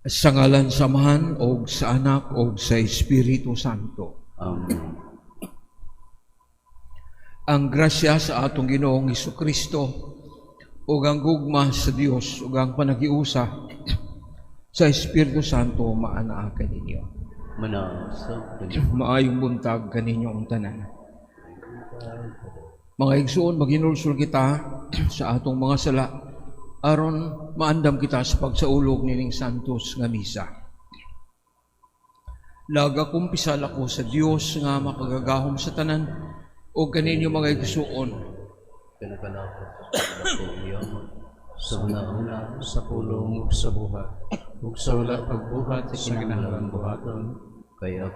Sa ngalan samahan o sa anak o sa Espiritu Santo. Amen. Ang grasya sa atong Ginoong Hesukristo ug ang gugma sa Dios ug ang panagiusa sa Espiritu Santo maanaa kaninyo. Manasa Maayong buntag kaninyong tanan. Mga igsoon, maginulsol kita sa atong mga sala aron maandam kita sa pagsaulog nining santos nga misa. Laga kumpisal ako sa Dios nga makagagahom sa tanan o kaninyo mga igsoon. Kanakanako sa iyaman sa una-una sa pulong ug sa buhat ug sa wala pagbuhat sa kinahanglan buhaton kaya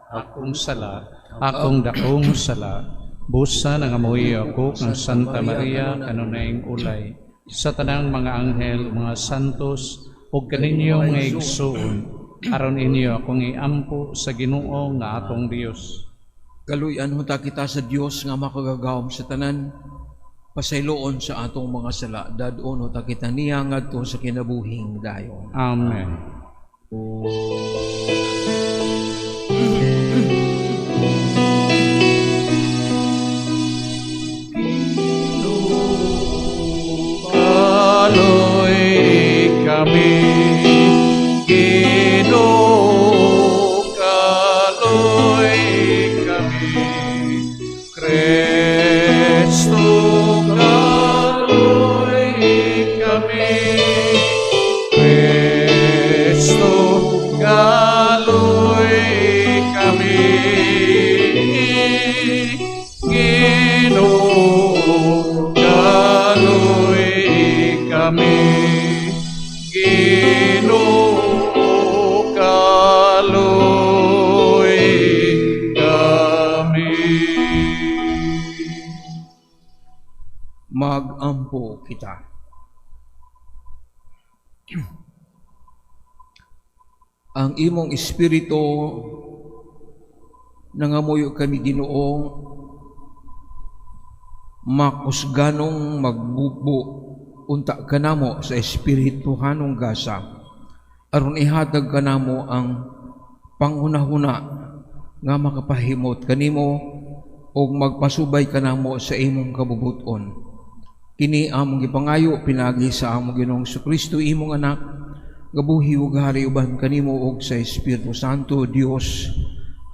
akong sala akong dakong sala busa nangamuhi ako ng Santa Maria kanunayng ulay sa tanang mga anghel mga santos ug kaninyong nga igsoon aron inyo akong iampo sa Ginoo nga atong Dios. Kaluyan hunta kita sa Dios nga makagagahom sa tanan, pasayloon sa atong mga sala, dadon hunta kita niya ngadto sa kinabuhing dayon. Amen. Kaloy kami, Ginoo, kaloy kami, Kristo, kaloy kami, Kristo, kaloy kami, Ginoo, kaloy kami, Ginoo, kaloy kami. Magampo kita. Ang imong espiritu nangamuyo kami Ginoo makusganong magbubo unta kanamo sa espirituhanong gasa aron ihatag kanamo ang panghunahuna nga makapahimot kanimo ug magpasubay kanamo sa imong kabubuton. Kini among gipangayo pinagi sa among Ginoong Jesucristo imong anak nga buhi ug hari uban kanimo ug sa Espiritu Santo Dios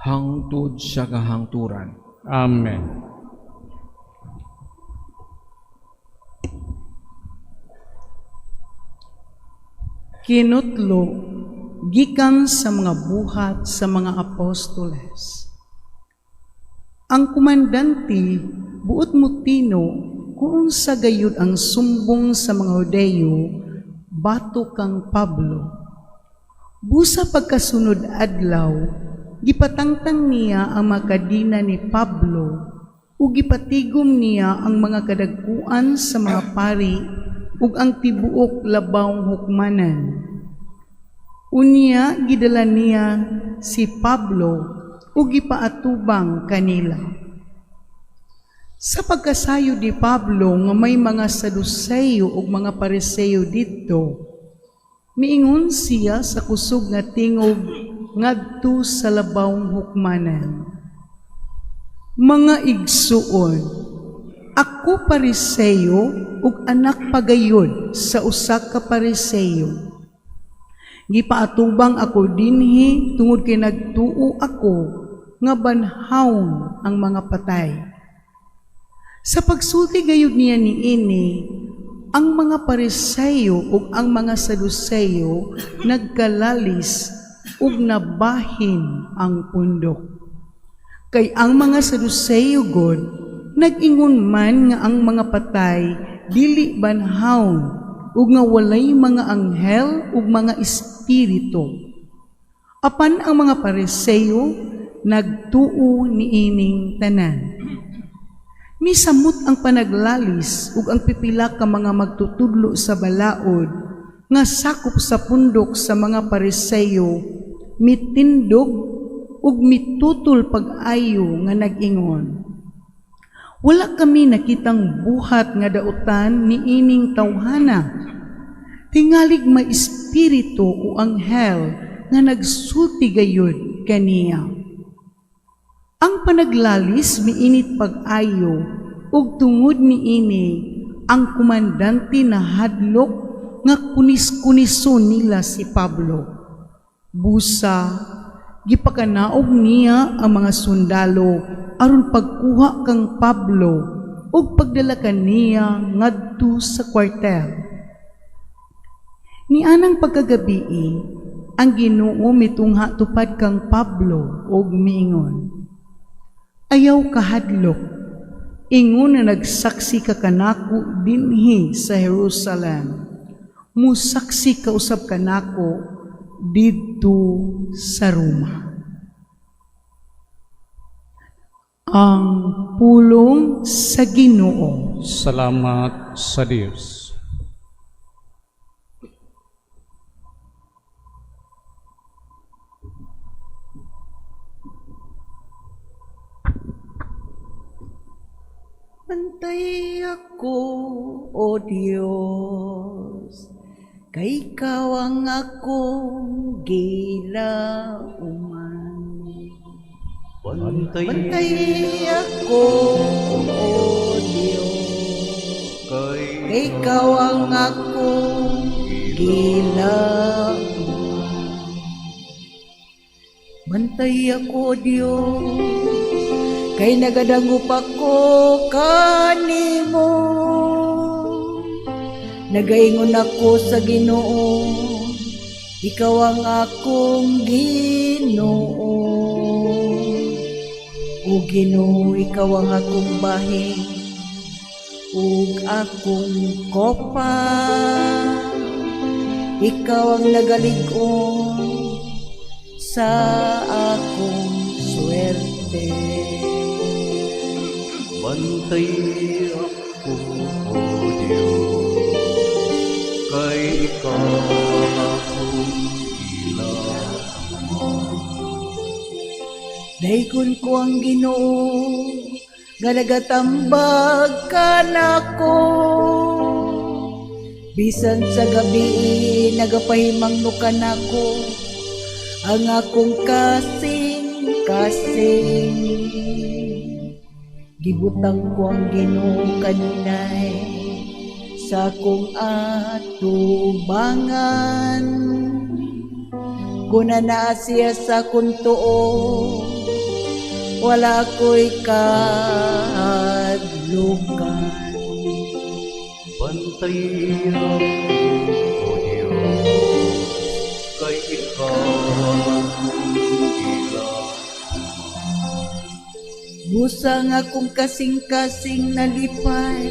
hangtod sa kahangturan. Amen. Kinutlo gikan sa mga buhat sa mga apostoles. Ang komandante buot mutino kung sa gayud ang sumbong sa mga Hudeyo bato kang Pablo. Busa pagkasunod adlaw, gipatangtang niya ang makadina ni Pablo ug gipatigom niya ang mga kadagkuan sa mga pari ug ang tibuok labawng hukmanan. Unya gidala niya si Pablo ug gipaatubang kanila. Sa pagkasayo ni Pablo nga may mga Saduseyo ug mga Pariseo didto, miingon siya sa kusog nga tingog ngadto sa labawng hukmanan. Mga igsuon, ako Pariseo ug anak pagayod sa usa ka Pariseo. Gipaatubang ako dinhi tungod kay nagtuo ako nga banhawon ang mga patay. Sa pagsulti gayud niya niini, ang mga Pariseo ug ang mga Saduseyo nagkalalis ug nabahin ang pundok. Kay ang mga Saduseyo god nag-ingon man nga ang mga patay dili banhawon ug nga walay mga anghel ug mga espiritu. Apan ang mga Pariseo nagtuo niining tanan. Misamot ang panaglalis ug ang pipila ka mga magtutudlo sa balaod nga sakop sa pundok sa mga Pariseo mitindog ug mitutol pag-ayo nga nag-ingon. Wala kami nakitang buhat nga dautan ni ining tawhana. Tingalig may espiritu espiritu o anghel nga nagsulti gayud kaniya. Ang panaglalis miinit pag-ayo ug tungod niini ang komandante na hadlok nga kunis-kunison nila si Pablo. Busa, gipakanaog niya ang mga sundalo aron pagkuha kang Pablo ug pagdala kaniya ngadto sa kwartel. Nianang pagkagabii, ang Ginoo mitungha tupad kang Pablo ug miingon, ayaw kahadlok, ingon na nagsaksi ka kanako dinhi sa Jerusalem, musaksi ka usab kanako didto sa Roma. Ang pulong sa Ginoo. Salamat sa Diyos. Bantay ako, O Diyos, kay ikaw ang akong gilauman. Bantay Bantay ako, O Diyos, kay ikaw ang akong gilauman. Bantay ako, O Diyos, kay nagadangup ako kanimo, nagaingon ako sa Ginoo, ikaw ang akong Ginoo. O Ginoo, ikaw ang akong bahin, ug akong kopa, ikaw ang nagalig-on sa akong swerte. Bantay ako, O Diyos, kay ikaw ang akong gilauman. Dahigon ko ang Ginoo, nga nagatambag ka nako. Bisan sa gabi, nagapahimangno ka nako, ang akong kasing-kasing. Gibutang ko ang Ginoo kaninay sa akong atubangan. Kuna naa siya sa akong tuo, wala ko'y kahadlukan. Bantay ako, O Diyos, kay ikaw ang akong gilauman. Busang akong kasing-kasing nalipay,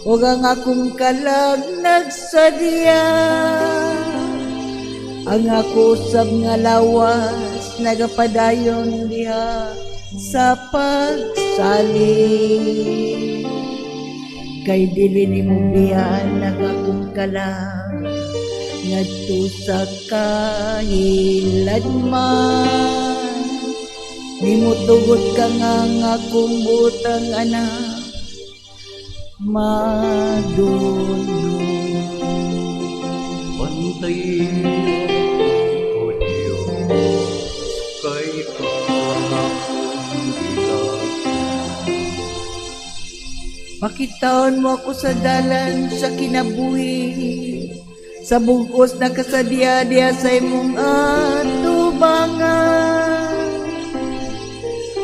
o ang akong kalag nagsadya. Ang ako usab nga lawas, nagapadayon diha sa pagsalig. Kay dili nimo biyan nagakong kalag, ngadto sa kahiladman. Nimutugod ka nga akong butang anak, madunong. Bantay ako, O Diyos, kay ikaw ang akong gilauman. Pakitaon mo ako sa dalan sa kinabuhi, sa bugos na kasadya diya sa imong atubangan.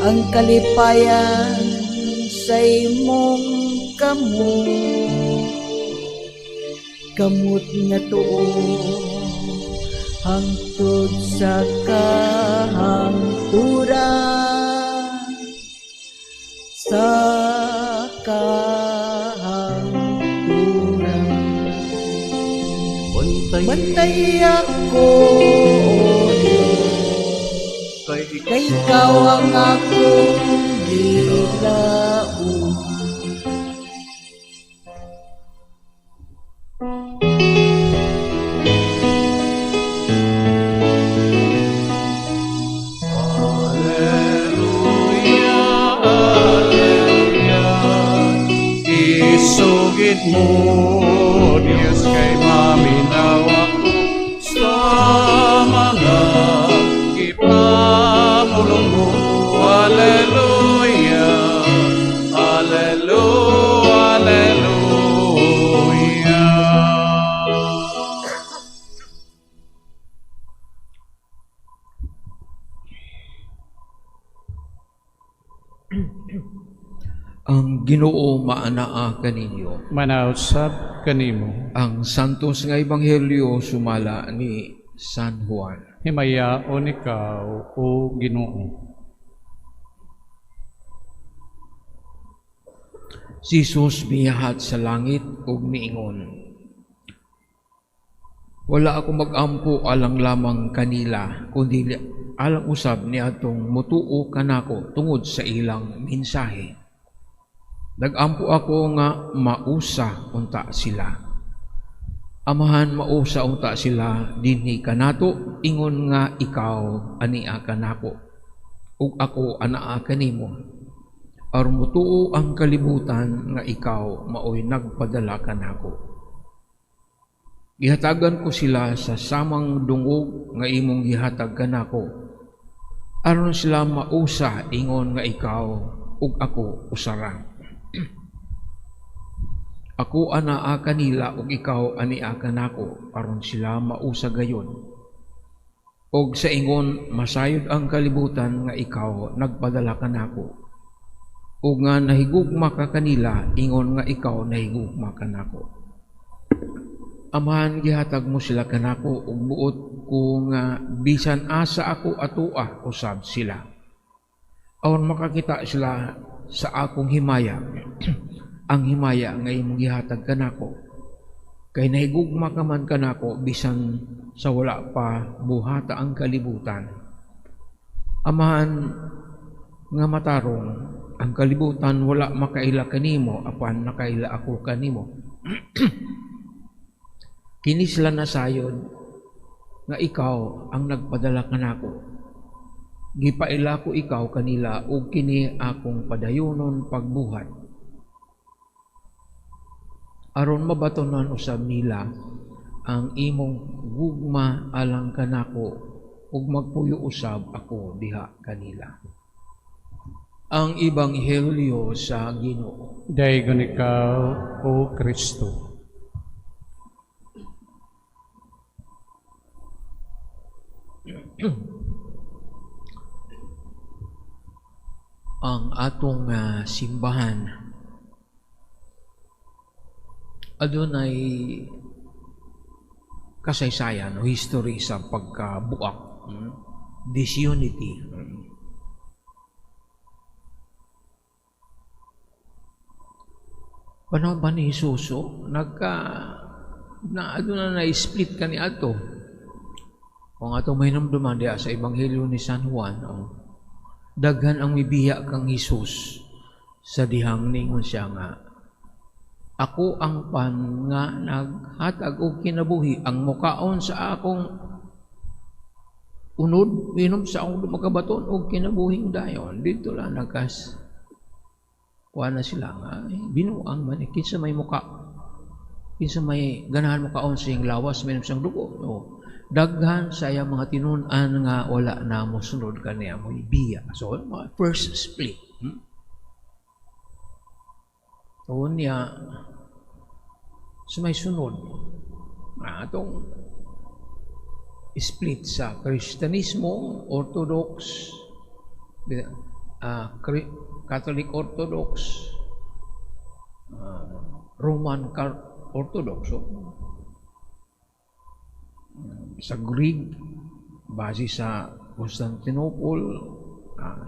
Ang kalipayan sa imong kamot nga tuo, hangtod sa kahangturan, sa kahangturan. Bantay ako, O Diyos, kay ikaw ang akong gilauman. Isugid mo, Diyos, kay maminawa ko Ang Ginoo maanaa kaninyo. Manausab kanimo. Ang santos nga ebanghelyo sumala ni San Juan. Himayaon ikaw, O Ginoo. Si Jesus miyahat sa langit ug miingon, wala ako magampo alang lamang kanila, kundi alang usab ni atong mutuo kanako tungod sa ilang mensahe. Nagampo ako nga mausa unta sila. Amahan mausa unta sila dinhi kanato, ingon nga ikaw ania kanako, ug ako anaa kanimo. Aron mutuo ang kalibutan nga ikaw maoy nagpadala kanako. Gihatagan ko sila sa samang dungog nga imong gihatag kanako, aron sila mausa ingon nga ikaw ug ako usaran. Ako anaa kanila ug ikaw ania kanako, aron sila mausa gayon. Og sa ingon masayod ang kalibutan nga ikaw nagpadala kanako, ug nga nahigugma ka kanila, ingon nga ikaw nahigugma kanako. Amahan gihatag mo sila kanako, ug buot ko nga bisan asa ako atua usab sila. Aron makakita sila sa akong himaya, ang himaya nga imong gihatag kanako. Kay nahigugma ka man kanako bisan sa wala pa buhata ang kalibutan. Amahan nga matarong ang kalibutan wala makaila kanimo, apan nakaila ako kanimo. Kini sila nasayod nga ikaw ang nagpadala kanako. Gipaila ko ikaw kanila ug kini akong padayonon pagbuhat. Aron mabatonan usab nila ang imong gugma alang kanako ug magpuyo usab ako diha kanila. Ang Ebanghelyo sa Ginoo. Dayon ikaw, O Kristo. Ang atong simbahan adunay kasaysayan o history sa pagkabuak, disunity. Panahon ba ni Jesus, na-split ka ni ato. Kung ato may namduman diya sa Ebanghelyo ni San Juan, daghan ang mibiya kang Jesus sa dihang ningon siya nga, ako ang pan nga naghatag og kinabuhi, ang mukaon sa akong unod, minom sa akong makabaton og kinabuhing dayon. Dito lang kuha na sila nga, binuang man, kinsa may muka, kinsa may ganahan mukaon sa iyang lawas, minom siyang dugo. No. Daghan sa iyang mga tinunan nga wala na mo sunod ka niya mo ibiya. So, mga first split. Tuon niya, sa may sunod, itong split sa Kristyanismo, Orthodox, Catholic Orthodox, Roman Orthodox, sa Greek, base sa Constantinople,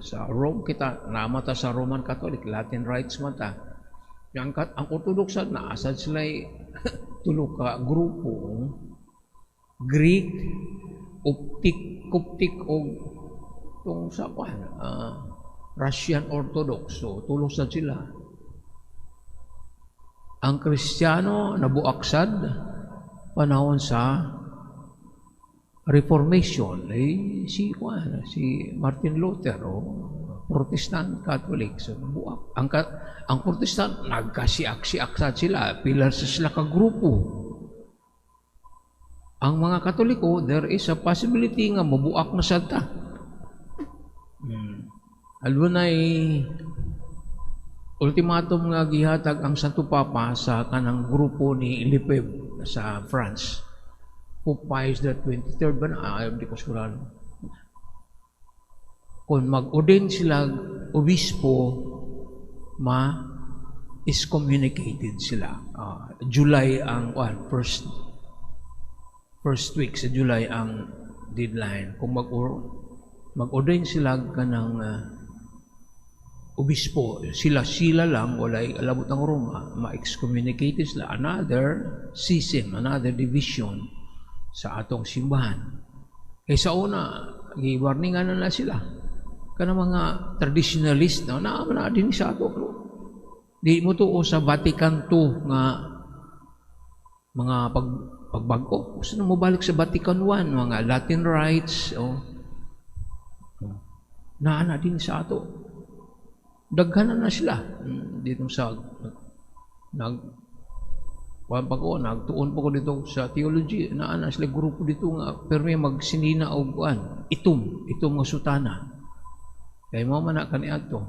sa Rome kita, namata sa Roman Catholic, Latin Rites mata. Ang Orthodox na asad sila tulo ka grupo, Greek, Coptic o itong Russian Orthodox. So, tulosan sila. Ang Kristiyano nabuaksad panahon sa Reformation. Si Martin Luther o Protestant Catholic. So, buak. Ang Protestant, nagkasiak-siaksad sila. Pilar sa sila ka grupo. Ang mga Katoliko, there is a possibility nga mabuak na sadta. Alunay ultimatum nga gihatag ang Santo Papa sa kanang grupo ni Lefebvre sa France. Pope Pius the 23rd ba na? Hindi ko sigurado. Kung mag-ordain sila obispo, excommunicated sila. July ang first week sa July ang deadline. Kung mag-ordain sila ka ng obispo, sila lang, walay alabot ng Roma, ma-excommunicated sila. Another schism, another division sa atong simbahan. Sa una, i-warningan na sila. Kana mga traditionalist na din sa ato. Di mo to sa Vatican II nga mga pagbago. Gusto na mo balik sa Vatican I, mga Latin rites, naana din sa ato. Daghanan na sila. Dito sa nagtuon pa ko dito sa theology, naana sila grupo dito nga, pero may magsinina o itom nga sutana. Kaya mo man na kaniadto.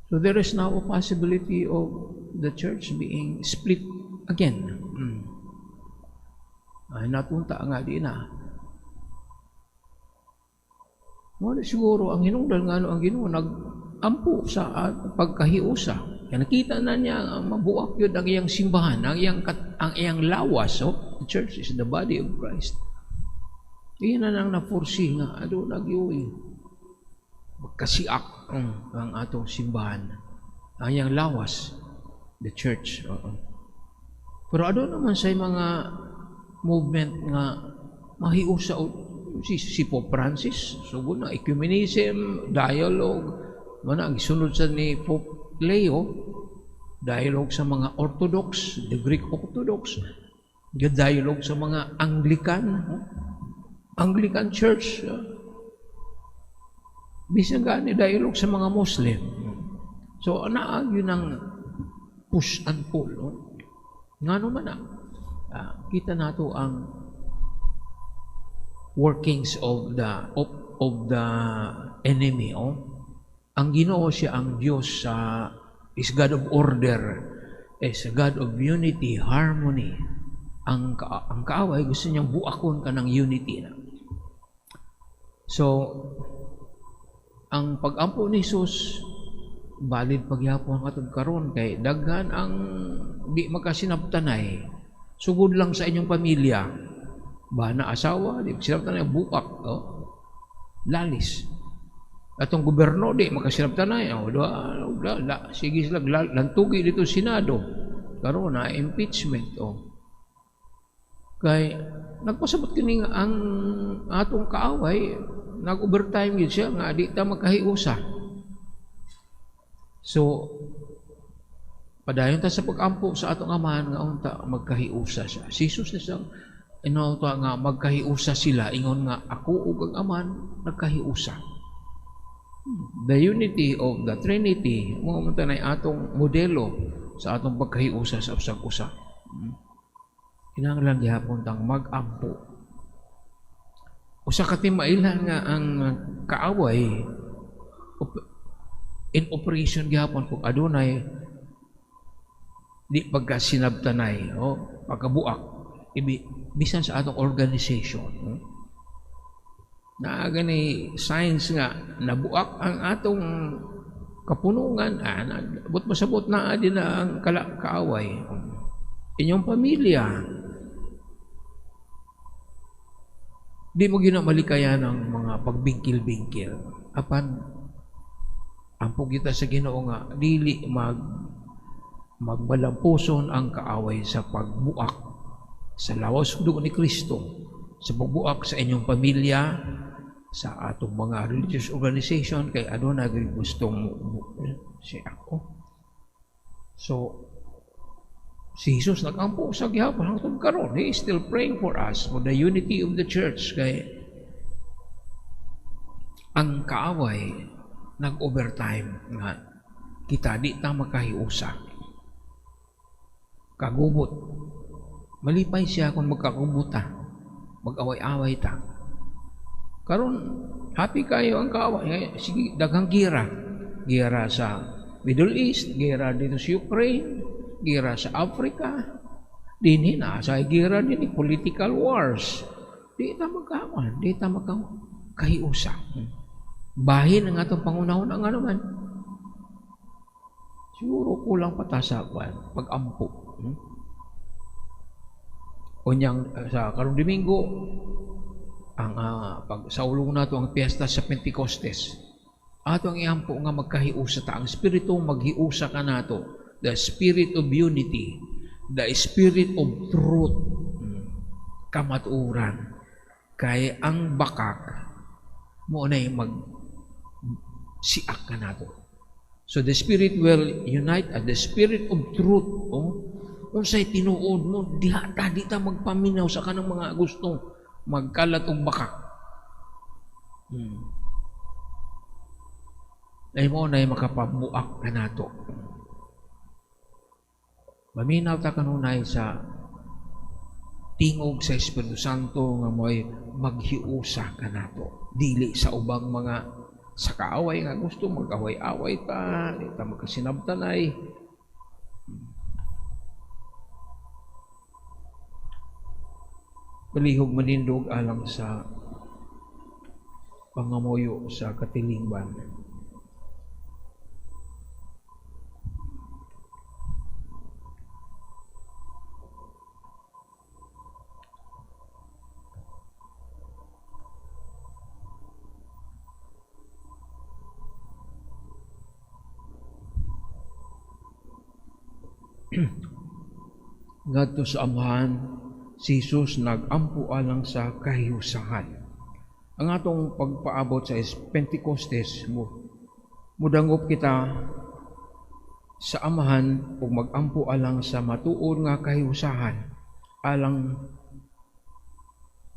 So there is now a possibility of the church being split again. Ay natunta nga di na. Wala siguro ang hinungdan nga ang Ginoo nag-ampo sa pagkahiusa. Kaya nakita na niya mabuak yun ang iyang simbahan, ang iyang lawas. The church is the body of Christ. Iyan na nang na-foresee nga, nagyuwi. Magkasiak ang atong simbahan. Ang iyang lawas, the church. Pero naman sa mga movement nga mahiusa si Pope Francis, sugod na ecumenism, dialogue, ang isunod sa ni Pope Leo, dialogue sa mga Orthodox, the Greek Orthodox, dialogue sa mga Anglican Church, bisan gani dialogue sa mga Muslim. So, yun ang push and pull. Nga naman kita nato ang workings of the enemy. Ang Ginoo siya ang Diyos is God of order, is a God of unity, harmony. Ang kaaway gusto niyang buakon ka ng unity na. So, ang pag-ampo ni Jesus valid pagyapon atong karon kay daghan ang di makasinabtanay sugod lang sa inyong pamilya bana asawa di makasinabtanay buak lalis atong gobyerno di makasinabtanay sige sila lantugi dito Senado karon na impeachment kay nagpasabot kini ang atong kaaway nag-overtime yun siya nga di ta magkahiusa. So padayon ta sa pag-ampo sa atong amahan nga unta magkahiusa siya. Si Jesus na siyang inauta nga magkahiusa sila ingon nga ako ug ang amahan nagkahiusa. The unity of the Trinity mo man tanay atong modelo sa atong pagkahiusa sa usag-usa. Kinahanglan gyapon tang mag-ampo. Usa ka timailan nga ang kaaway in operation gyapon kung adunay di pagkasinabtanay pagkabuak bisan sa atong organization na gani signs nga nabuak ang atong kapunungan but masabot na din na ang kaaway inyong pamilya. Di mo ginamalikayan ng mga pagbingkil-bingkil. Apan, ampo kita sa Ginoo nga, dili magbalampuson ang kaaway sa pagbuak sa lawas dugo ni Kristo, sa pagbuak sa inyong pamilya, sa atong mga religious organization, kay na gustong siya ako. So, si Jesus nag-ampo sa gihapon hangtod karon. He is still praying for us for the unity of the church. Kay ang kaaway nag-overtime nga kita di ta makahiusa. Kagubot. Malipay siya kung magkakubuta. Mag-away-away ta. Karon happy kayo ang kaaway. Sige, daghang gira. Gira sa Middle East, gira dito sa Ukraine, gira sa Africa, dinhi na sa gira din political wars. Di ta magkawan, di ta magkahiusa. Bahin ang atong pangunahon ang naman. Siguro kulang pa ta sa pag-ampo. Unyang sa karong Domingo, ang pag saulong nato ang piyesta sa Pentecostes. Ato ang iampo nga magkahiusa ta. Ang Espiritu maghiusa ka nato. The Spirit of Unity. The Spirit of Truth. Kamaturan. Kaya ang bakak mo na mag-siak ka nato. So the Spirit will unite at the Spirit of Truth. Kung sa'y tinuod mo, di ta magpaminaw sa kanang mga gustong magkalat og bakak. Ay mo na makapabuak ka nato. Maminaw ta kanunay sa tingog sa Espiritu Santo nga mo'y maghiusa ka nato. Dili sa ubang mga sa kaaway nga gusto mag-away-away ta, di ta magkasinabtanay. Palihog manindog alang sa pangamoyo sa katilingban. Ngadto sa amahan, si Jesus nag-ampo alang sa kahiusahan. Ang atong pagpaabot sa Pentecostes, mudangop kita sa amahan ug mag-ampo alang sa matuod nga kahiusahan, alang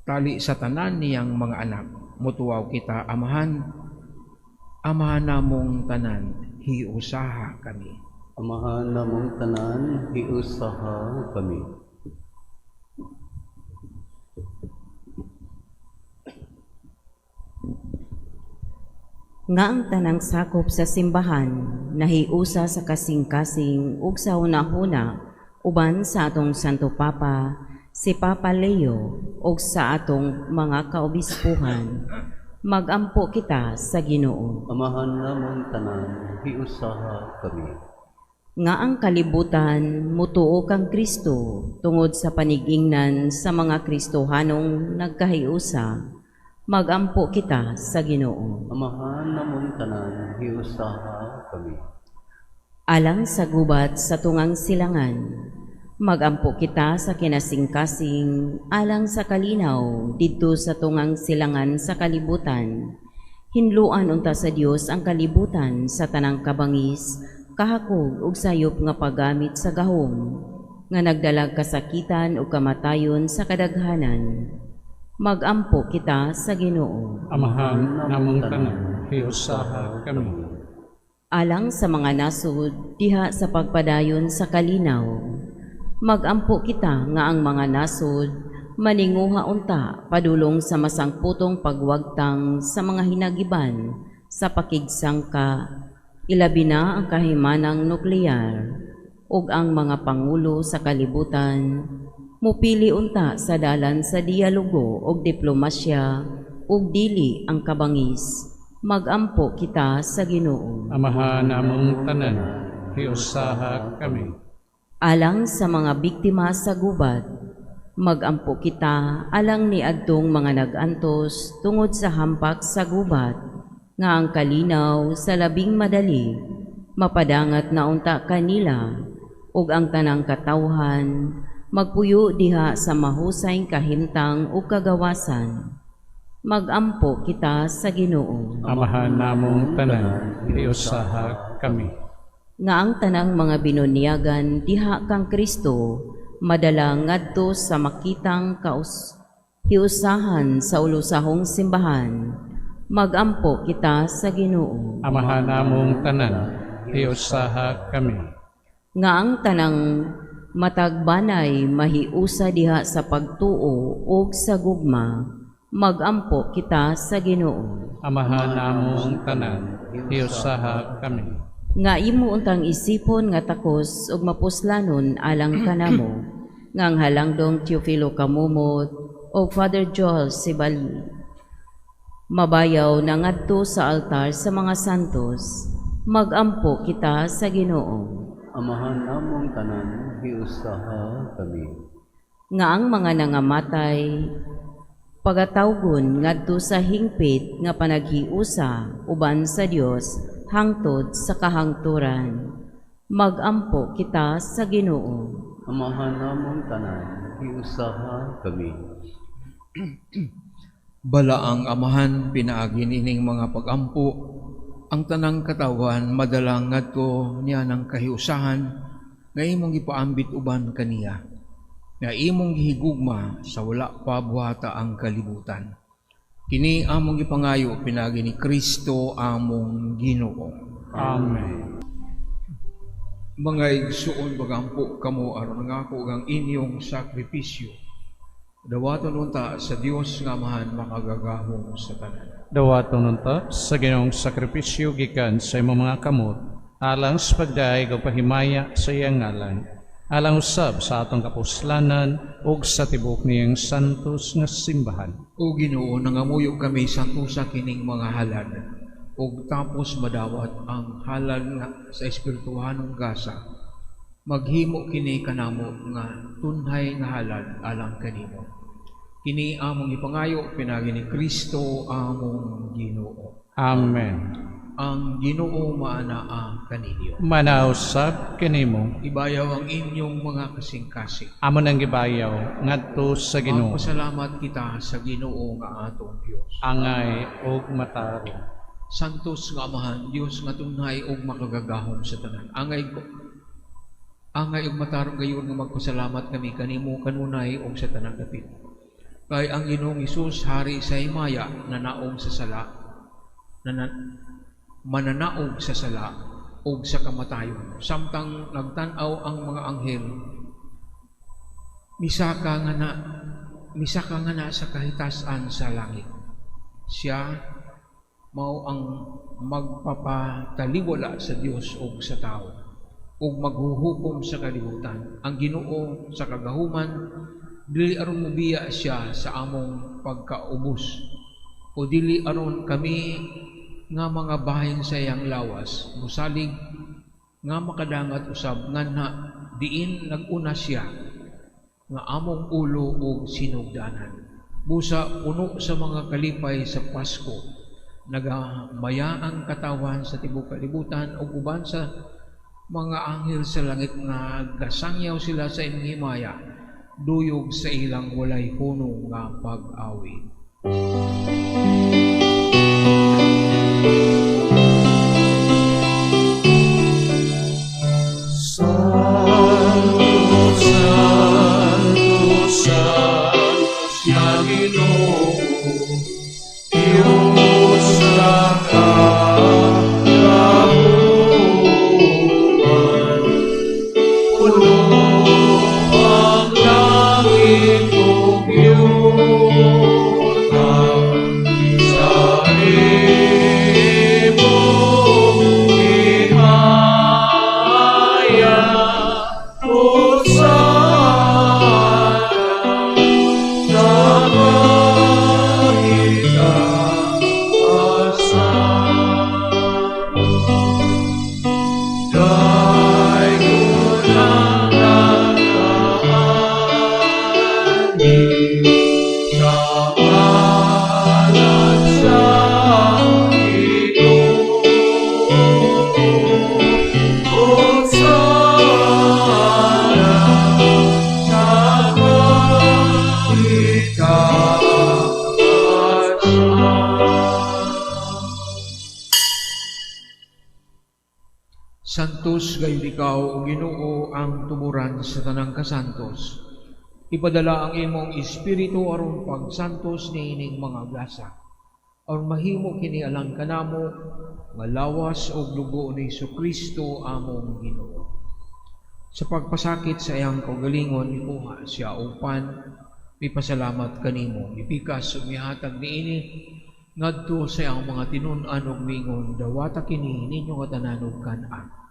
tali sa tanan niyang mga anak. Mutuwaw kita, amahan namong tanan, hiusaha kami. Amahan namong tanan, hiusaha kami. Nga ang tanang sakop sa simbahan, nahiusa sa kasing-kasing ug sa hunahuna, uban sa atong Santo Papa, si Papa Leo, ug sa atong mga kaobispuhan, magampo kita sa Ginoo. Amahan namong tanan, hiusaha kami. Nga ang kalibutan, mutuo kang Kristo, tungod sa panigingnan sa mga Kristohanong nagkahiusa, magampo kita sa Ginoo. Amahan namong tanan, hiusaha kami. Alang sa gubat sa tungang silangan, magampo kita sa kinasing-kasing, alang sa kalinaw didto sa tungang silangan sa kalibutan. Hinluan unta sa Dios ang kalibutan sa tanang kabangis, kahakog ug sayop nga paggamit sa gahom, nga nagdalag kasakitan ug kamatayon sa kadaghanan. Magampo kita sa Ginoo. Amahan namong tanan, hiusaha kami. Alang sa mga nasud diha sa pagpadayon sa kalinaw, magampo kita nga ang mga nasud maninguha unta padulong sa masangputong pagwagtang sa mga hinagiban sa pakigsangka, ilabi na ang kahimanang nuklear ug ang mga pangulo sa kalibutan mupili unta sa dalan sa dialogo ug diplomasya ug dili ang kabangis. Magampo kita sa Ginoo. Amahan namong tanan, hiusaha kami. Alang sa mga biktima sa gubat, magampo kita alang ni adtong mga nagantos tungod sa hampak sa gubat, nga ang kalinaw sa labing madali, mapadangat na unta kanila, ug ang tanang katawhan, magpuyo diha sa mahusay kahimtang ug kagawasan. Magampo kita sa Ginoo. Amahan namong tanan, hiusaha kami. Nga ang tanang mga binunyagan diha kang Kristo, madala ngadto sa makitang hiusahan sa ulusahong simbahan. Magampo kita sa Ginoo. Amahan namong tanan, hiusaha kami. Nga ang tanang matagbanay mahiusa diha sa pagtuo ug sa gugma, magampo kita sa Ginoo. Amahan namong tanan, hiusaha kami. Nga imo untang isipon nga takos ug mapuslanon alang kanamo, nga ang halangdong Teofilo Kamumot o Father Joel Sibali, mabayaw na ngadto sa altar sa mga santos, Magampo kita sa Ginoo. Amahan namong tanan, hiusaha kami. Nga ang mga nangamatay, pagatawgon ngadto sa hingpit nga panaghiusa uban sa Dios hangtod sa kahangturan. Magampo kita sa Ginoo. Amahan namong tanan, hiusaha kami. Bala ang amahan pinaagin ining mga pagampo, ang tanang katawan madalang ngadto niya ng kahiusahan nga imong ipaambit uban kaniya, nga imong gihigugma sa wala pa buhata ang kalibutan. Kini among ipangayo pinagi ni Kristo among Ginoo. Amen. Mga igsuon bagampo kamo aron ngako ang inyong sakripisyo. Dawaton unta sa Dios nga Amahan makagagahom sa tanan. Dawaton unta sa Ginoong sakripisyo gikan sa imong mga kamot, alang sa pagdaig o pahimaya sa iyang ngalan, alang usab sa atong kapuslanan ug sa tibok niyang santos nga simbahan. O Ginoo, nangamuyo kami sa tusa kining mga halad, ug tapos madawat ang halad nga sa espirituhanong gasa. Maghimo kini kanamo nga tunhay nga halad alang kanimo. Kini among ipangayo pinagi ni Kristo among Ginoo. Amen. Ang Ginoo maanaa kaninyo. Manausab kinimo, Ibayaw ang inyong mga kasing-kasing. amo nang gibayaw ngadto sa Ginoo. Magpasalamat kita sa Ginoo nga atong Dios. Angay ug matarong. Santos nga Amahan, Dios nga tunhay ug makagagahom sa tanan. Angay ug matarong gayon nga magpasalamat kami kanimo kanunay ug sa tanang dapit. Kay ang Ginoong Hesus hari sa himaya nanaog sa sala, mananaog sa sala ug sa kamatayon. Samtang nagtan-aw ang mga anghel, misaka nga na sa kahitasan sa langit. Siya mao ang magpapataliwala sa Dios ug sa tao ug maghuhukom sa kalibutan. Ang Ginoo sa kagahuman dili aron mobiya siya sa among pagkaubos o dili aron kami nga mga bahin sa iyang lawas musalig nga makadangat usab nganha diin naguna siya nga among ulo ug sinugdanan. Busa puno sa mga kalipay sa Pasko, nagamaya ang katawan sa tibuok kalibutan ug uban sa mga anghel sa langit nga gasangyaw sila sa imong himaya, duyog sa ilang walay hunong nga pag-awi. Santos gayon ikaw, o Ginoo, ang tumuran sa tanang kasantos. Ipadala ang imong espiritu aron pagsantos niining mga gasa. Aron mahimo kini alang kanamo nga lawas og dugo ni Jesucristo among Ginoo. Sa pagpasakit sa iyang kaugalingon ipuha siya upan mipasalamat kanimo. Ipikas ug mihatag niini ngadto sa iyang mga tinun-an ug mingon dawata kini ninyo nga tanan ug kan-an.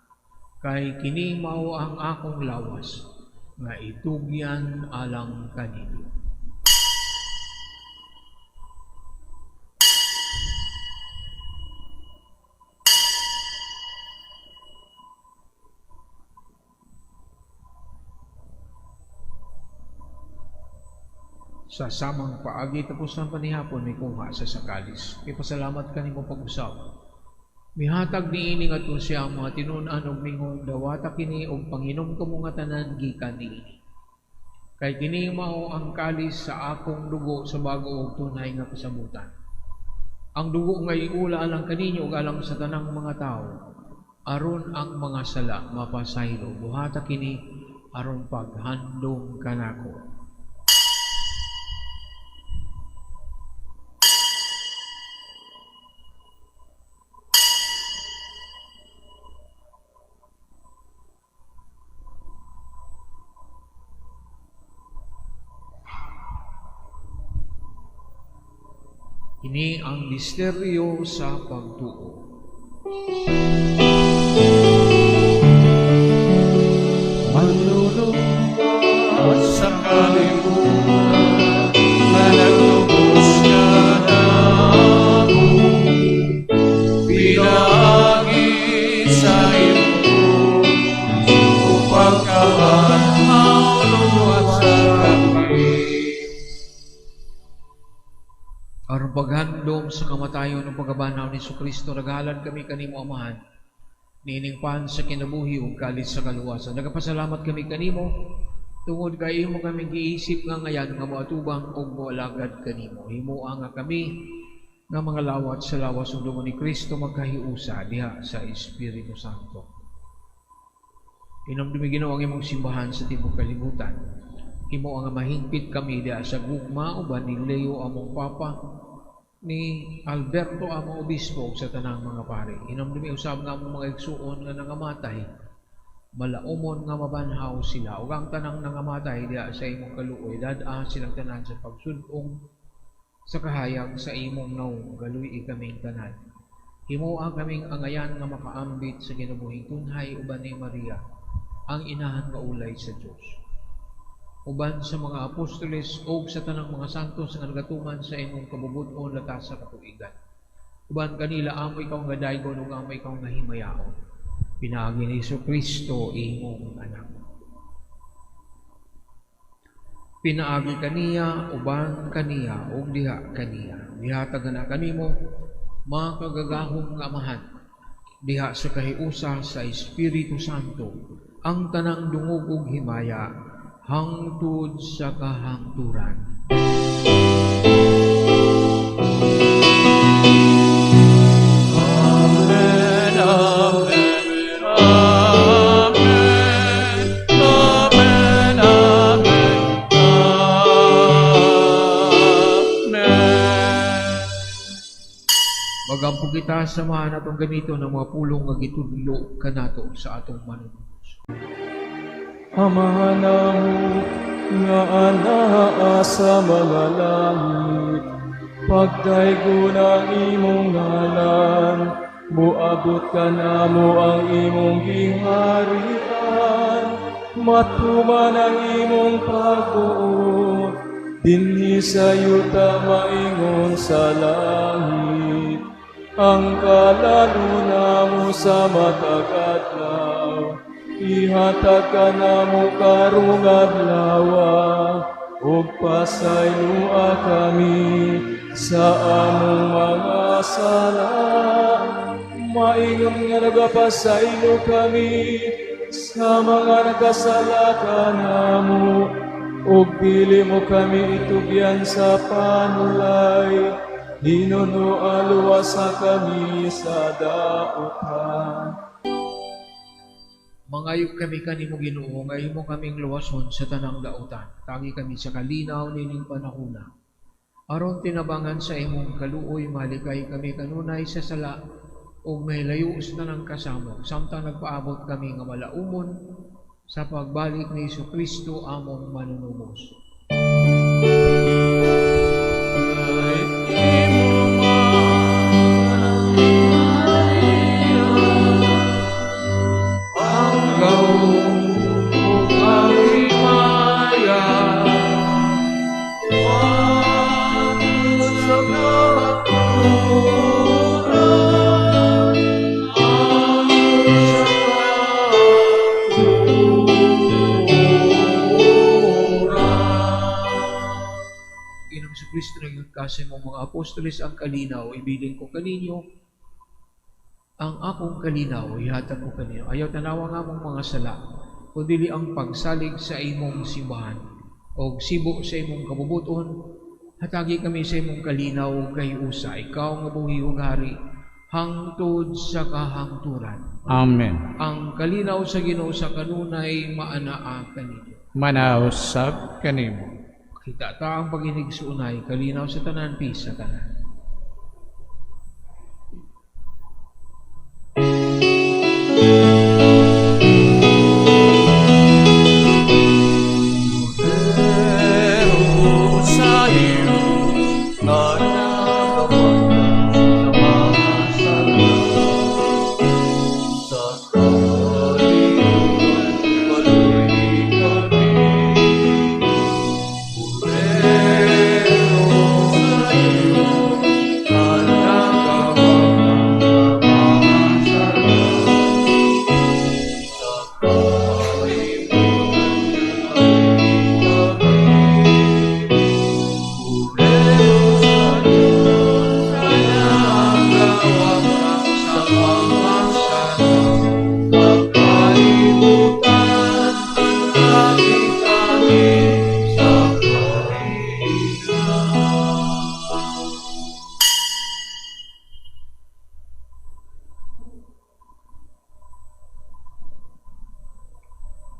Kay kini mao ang akong lawas nga itugyan alang kanino. sa samang paagi tapos ng panihapon may kuha sa sakalis. Ipasalamat ka nimo pag-usap. Mihatag ni ini nga siya ang mga tinunan og mingon dawata kini og panginom ko mga tanan gikan niini. Kay kini mao ang kalis sa akong dugo sa bago og tunay nga kasabutan. Ang dugo nga iula alang kaninyo ug alang sa tanang mga tao aron ang mga sala mapasaylo. Buhata kini aron paghandom kanako. Ini ang misteryo sa pagtuo. Manluluwas sa kalimutan na nagtubos ka na ako. Pinagi sa ito upang kabanhaw luwas sa kami. Aron paghandom sa kamatayon ng pagabanaw ni Jesucristo, nagahalan kami kanimo Amahan, nining pan sa kinabuhi ug kalis sa kaluwasan. Nagapasalamat kami kanimo tungod kay imo kami giisip nga ngayan nga moatubang og moalagad kanimo. Himua nga kami nga mga lawat sa lawas ug dugo ni Kristo magkahiusa diha sa Espiritu Santo. Inomdumi Ginoo ang imong simbahan sa tibuok kalibutan. Imo ang mahingpit kami diha sa gugma uban ni Leo among papa, ni Alberto among obispo sa tanang mga pare. Inomdumi usab nga among mga igsuon nga nangamatay, malaumon nga mabanhaw sila ug ang tanang nangamatay diha sa imong kaluoy dad-a silang tanan sa pagsud-ong sa kahayag sa imong naong galuy kaming tanan. Himuha kaming angayan nga makaambit sa kinabuhing tunhay uban ni Maria, ang inahan nga ulay sa Dios. Uban sa mga apostoles o sa tanang mga santos nga nagatuman sa imong kabubud-on latas sa katuigan. Uban kanila amo ikaw nga daygon ug amo ikaw nga himayaon. Pinaagi ni Jesucristo imong anak. Pinaagi kaniya uban kaniya ug diha kaniya. Dihatag na kanimo mga kagagahong nga Amahan diha sa kahiusa sa Espiritu Santo ang tanang dungog ug himaya hangtod sa kahangturan. Amen, amen, amen, amen, amen, amen. Magampo kita samahan atong gamito ng mga pulong nga gitudlo kanato sa atong manunubos. Amahan namo nga anaa sa mga langit, pagdaygo ng imong ngalan, buabot ka namo ang imong giharian, matuman ang imong pagbuot, dinhi sa yuta maingon sa langit, ang kalaluna mo sa matag adlaw. Ihatag ka namo karong adlaw, ug pasaylua kami sa among mga sala. Maingon nga nagapasaylo kami sa mga nagkasala kanamo, ug dili mo kami itugyan sa panulay, hinunualuwasa kami sa daotan. Mangayog kami kanimo Ginoo, nga imo kaming luwason sa tanang daotan. Tangi kami sa kalinaw nining panahona. Aron tinabangan sa imong kaluoy, malikay kami kanunay sa sala ug may layo sa tanang kasamo. Samtang nagpaabot kami nga malaumon sa pagbalik ni Jesucristo among manunubos. Kristo naging kasi mong mga apostoles ang kalinaw, ibiling ko kaninyo, ang akong kalinaw, ihatag ko kaninyo. Ayaw tanawa nga mong mga sala, kundi ang pagsalig sa imong simbahan, o sibo sa imong kabubuton, hatagi kami sa imong kalinaw kay usa, ikaw nga buhi ug hari, hangtod sa kahangturan. Amen. Ang kalinaw sa Ginoo sa kanunay maanaa kaninyo. Manausab kanimo. Kita ta ang paginig sa unay, kalinaw sa tanan, peace sa tanan.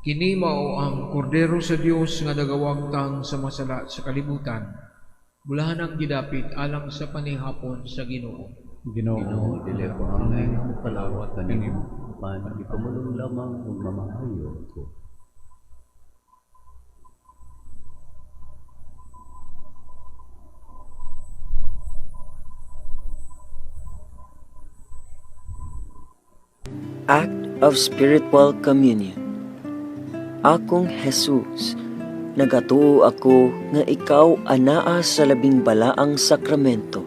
Kini mao ang kordero sa Dios nga nagawagtang sa masala sa kalibutan. Bulahan ang gidapit alang sa panihapon sa Ginoo. Ginoo, dili ko ang ngayon palawat kanimo. Pan ipamulong lamang ug mamahayo ko. Act of Spiritual Communion. Akong Jesus, nagatuo ako nga ikaw anaa sa labing balaang sakramento.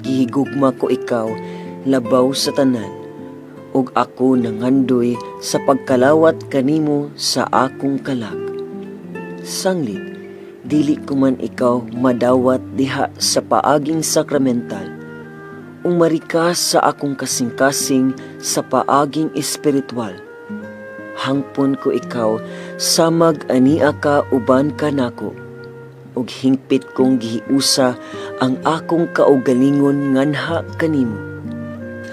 Gihigugma ko ikaw labaw sa tanan, ug ako nangandoy sa pagkalawat kanimo sa akong kalag. Sanglit, dili ko man ikaw madawat diha sa paaging sakramental, umarika sa akong kasing-kasing sa paaging espiritual. Hangpon ko ikaw, samag ania ka uban ka nako, ug hingpit kong gihiusa ang akong kaugalingon nganha kanimo.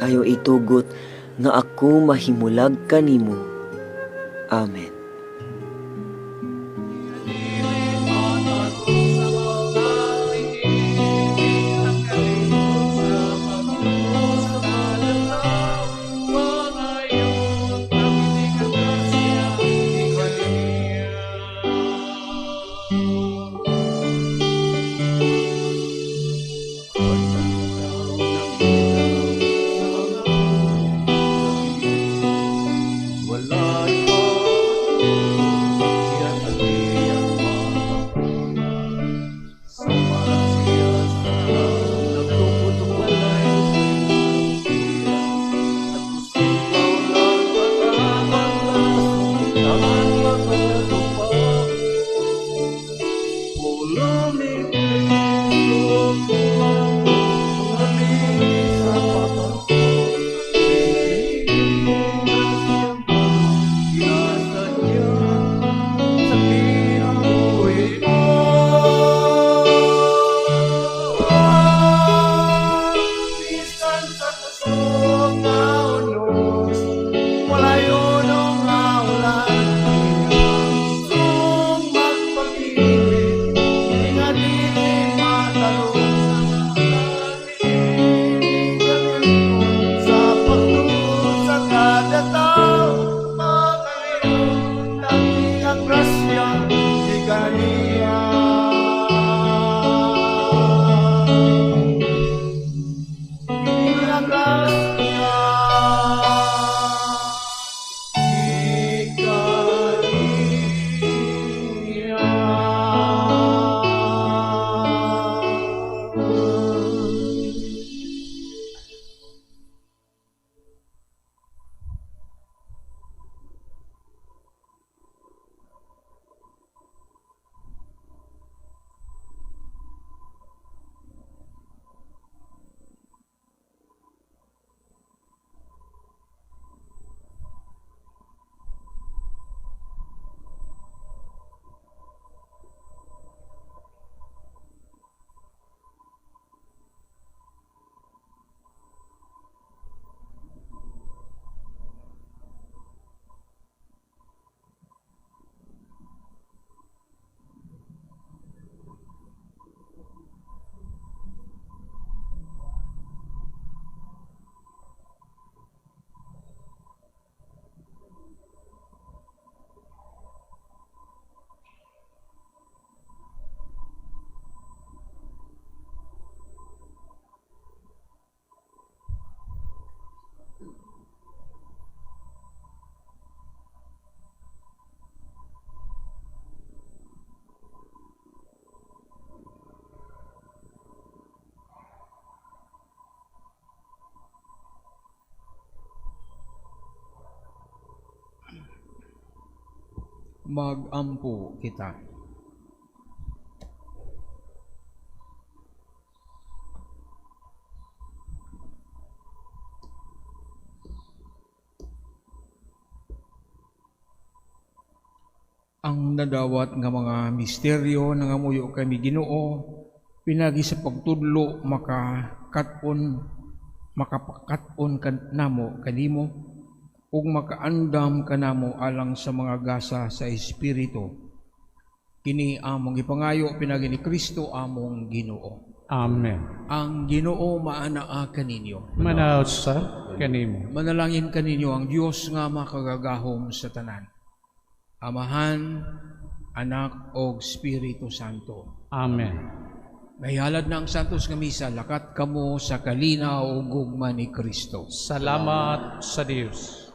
Ayo itugot nga ako mahimulag kanimo. Amen. Magampo kita. Ang nadawat nga mga misteryo nga ngamuyo kami Ginoo, pinagi sa pagtudlo makapakaton namo kanimo ug makaandam kanamo alang sa mga gasa sa espiritu. Kini among ipangayo pinagi ni Kristo among Ginoo. Amen. Ang Ginoo maanaa kaninyo. Manaot sa kanimo. Manalangin kaninyo ang Dios nga makagagahom sa tanan. Amahan, Anak o Espiritu Santo. Amen. Mahihalad na ang Santos nga Misa, lakat kamo sa kalinaw ug gugma ni Kristo. Salamat sa Dios.